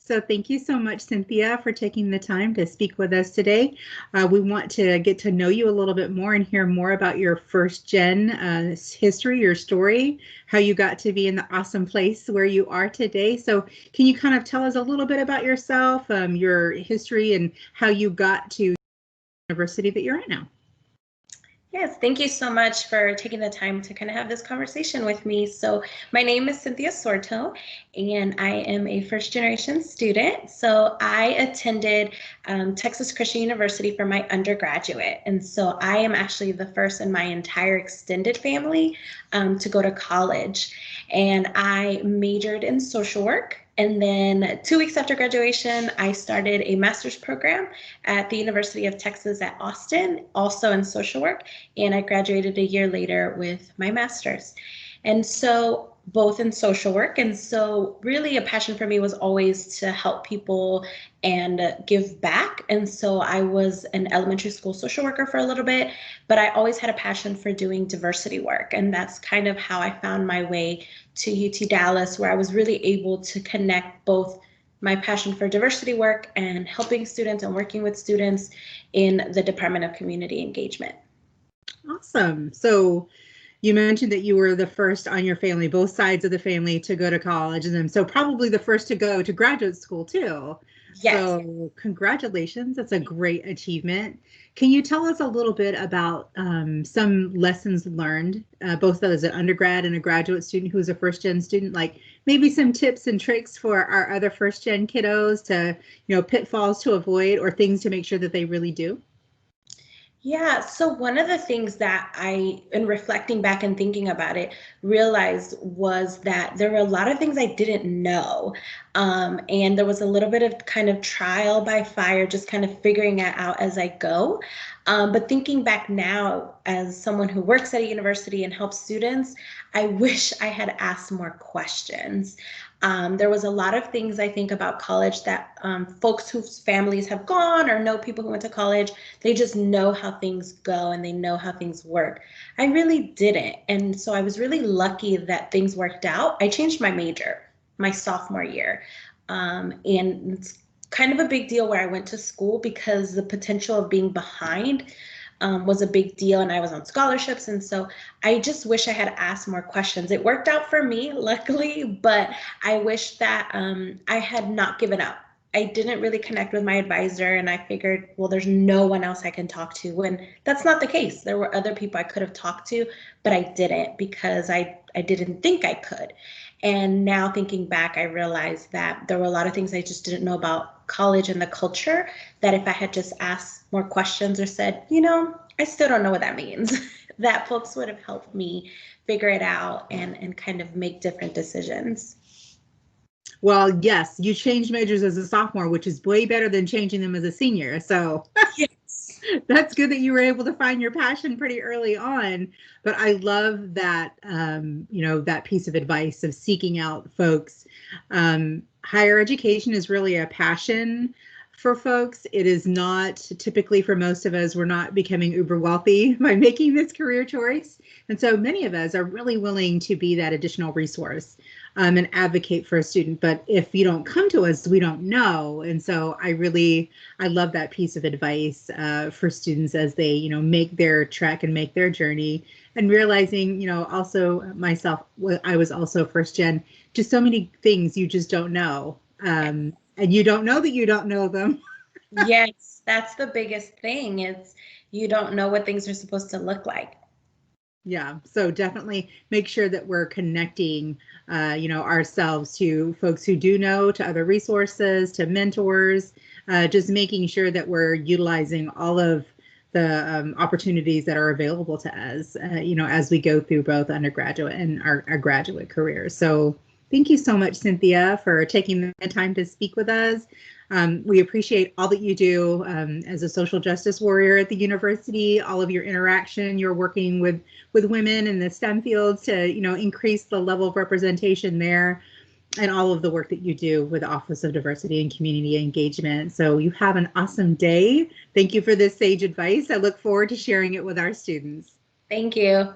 So thank you so much, Cynthia, for taking the time to speak with us today. We want to get to know you a little bit more and hear more about your first gen history, your story, how you got to be in the awesome place where you are today. So can you kind of tell us a little bit about yourself, your history, and how you got to the university that you're at now? Yes, thank you so much for taking the time to kind of have this conversation with me. So my name is Cynthia Sorto, and I am a first generation student. So I attended Texas Christian University for my undergraduate. And so I am actually the first in my entire extended family to go to college. And I majored in social work. And then 2 weeks after graduation, I started a master's program at the University of Texas at Austin, also in social work. And I graduated a year later with my master's. And so both in social work. And so really a passion for me was always to help people and give back. And so I was an elementary school social worker for a little bit, but I always had a passion for doing diversity work. And that's kind of how I found my way to UT Dallas, where I was really able to connect both my passion for diversity work and helping students and working with students in the Department of Community Engagement. Awesome. So you mentioned that you were the first on your family, both sides of the family, to go to college, and then so probably the first to go to graduate school too. Yes. So congratulations. That's a great achievement. Can you tell us a little bit about some lessons learned, both as an undergrad and a graduate student who's a first gen student, like maybe some tips and tricks for our other first gen kiddos to, pitfalls to avoid or things to make sure that they really do? Yeah, so one of the things that I, in reflecting back and thinking about it, realized was that there were a lot of things I didn't know. And there was a little bit of kind of trial by fire, just kind of figuring it out as I go. But thinking back now, as someone who works at a university and helps students, I wish I had asked more questions. There was a lot of things I think about college that folks whose families have gone or know people who went to college, they just know how things go and they know how things work. I really didn't. And so I was really lucky that things worked out. I changed my major my sophomore year. And it's kind of a big deal where I went to school because the potential of being behind was a big deal, and I was on scholarships. And so I just wish I had asked more questions. It worked out for me, luckily, but I wish that I had not given up. I didn't really connect with my advisor, and I figured, well, there's no one else I can talk to. When that's not the case. There were other people I could have talked to, but I didn't because I didn't think I could. And now thinking back, I realized that there were a lot of things I just didn't know about college and the culture, that if I had just asked more questions or said, I still don't know what that means, that folks would have helped me figure it out and kind of make different decisions. Well, yes, you changed majors as a sophomore, which is way better than changing them as a senior. So yes, that's good that you were able to find your passion pretty early on. But I love that, that piece of advice of seeking out folks. Higher education is really a passion for folks. It is not typically, for most of us, we're not becoming uber wealthy by making this career choice. And so many of us are really willing to be that additional resource and advocate for a student. But if you don't come to us, we don't know. And so I love that piece of advice for students as they, make their trek and make their journey, and realizing, also myself, I was also first gen, just so many things you just don't know. And you don't know that you don't know them. Yes, that's the biggest thing, is you don't know what things are supposed to look like. Yeah, so definitely make sure that we're connecting, ourselves to folks who do know, to other resources, to mentors, just making sure that we're utilizing all of the opportunities that are available to us, as we go through both undergraduate and our graduate careers. So thank you so much, Cynthia, for taking the time to speak with us. We appreciate all that you do as a social justice warrior at the university, all of your interaction, you're working with women in the STEM fields to, increase the level of representation there, and all of the work that you do with the Office of Diversity and Community Engagement. So you have an awesome day. Thank you for this sage advice. I look forward to sharing it with our students. Thank you.